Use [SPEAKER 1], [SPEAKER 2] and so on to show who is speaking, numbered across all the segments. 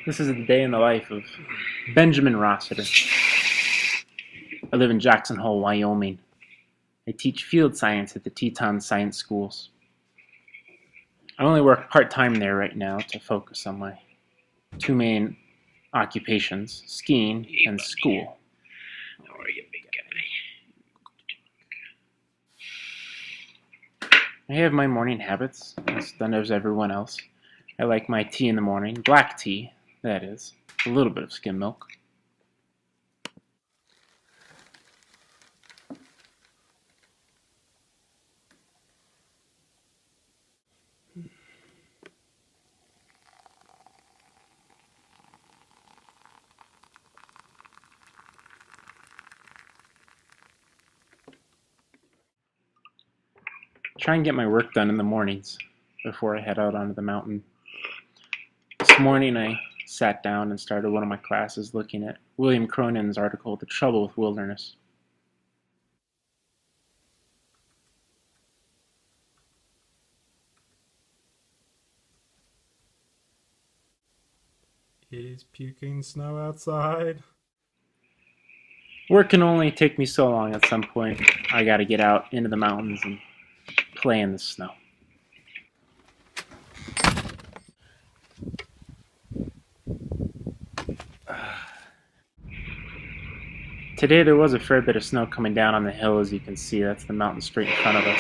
[SPEAKER 1] This is the day in the life of Benjamin Rossiter. I live in Jackson Hole, Wyoming. I teach field science at the Teton Science Schools. I only work part-time there right now to focus on my two main occupations, skiing and school.
[SPEAKER 2] How are you, big guy?
[SPEAKER 1] I have my morning habits, as does everyone else. I like my tea in the morning, black tea, that is, a little bit of skim milk. Try and get my work done in the mornings before I head out onto the mountain. This morning I sat down and started one of my classes looking at William Cronin's article, The Trouble with Wilderness.
[SPEAKER 3] It is puking snow outside.
[SPEAKER 1] Work can only take me so long. At some point I gotta get out into the mountains and play in the snow. Today there was a fair bit of snow coming down on the hill, as you can see. That's the mountain straight in front of us.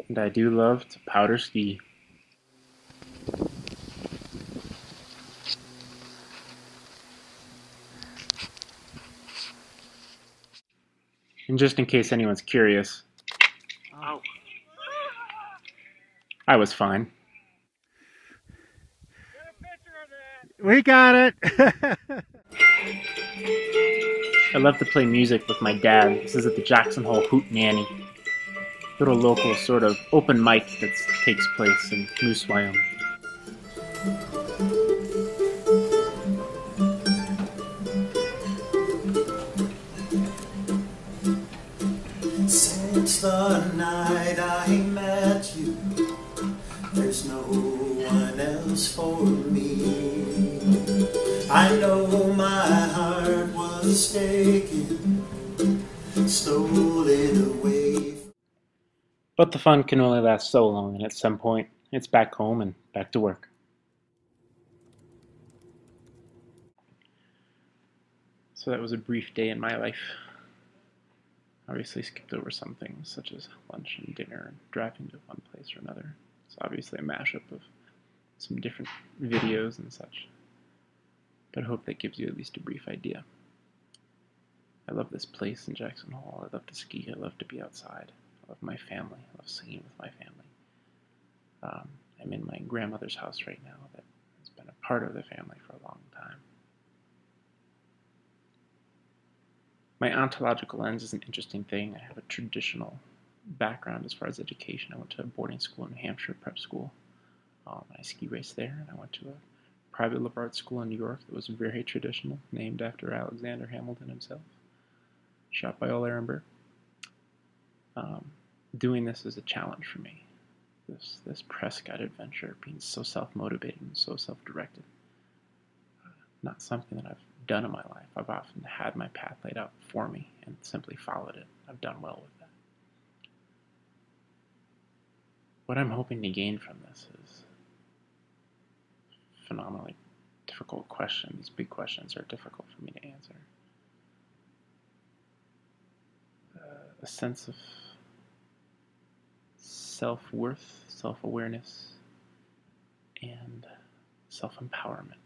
[SPEAKER 1] And I do love to powder ski. And just in case anyone's curious,
[SPEAKER 2] Oh.
[SPEAKER 1] I was fine.
[SPEAKER 3] We got it.
[SPEAKER 1] I love to play music with my dad. This is at the Jackson Hole Hoot Nanny, little local sort of open mic that takes place in Moose, Wyoming.
[SPEAKER 4] Since the night I met you, there's no one else for me. I know my heart was taken, stolen away.
[SPEAKER 1] But the fun can only last so long, and at some point, it's back home and back to work. So that was a brief day in my life. Obviously skipped over some things, such as lunch and dinner and driving to one place or another. It's obviously a mashup of some different videos and such. But I hope that gives you at least a brief idea. I love this place in Jackson Hole. I love to ski. I love to be outside. I love my family. I love singing with my family. I'm in my grandmother's house right now that has been a part of the family for a long time. My ontological lens is an interesting thing. I have a traditional background as far as education. I went to a boarding school in New Hampshire, prep school. I ski raced there, and I went to a private liberal arts school in New York that was very traditional, named after Alexander Hamilton himself, shot by Ole Ehrenberg. Doing this is a challenge for me. This Prescott adventure, being so self-motivated and so self-directed. Not something that I've done in my life. I've often had my path laid out for me and simply followed it. I've done well with that. What I'm hoping to gain from this is a phenomenally difficult question. These big questions are difficult for me to answer. A sense of self-worth, self-awareness, and self-empowerment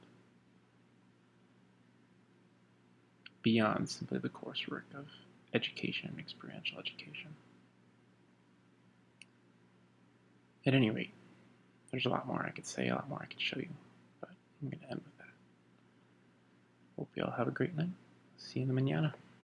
[SPEAKER 1] beyond simply the coursework of education and experiential education. At any rate, there's a lot more I could say, a lot more I could show you, but I'm going to end with that. Hope you all have a great night. See you in the mañana.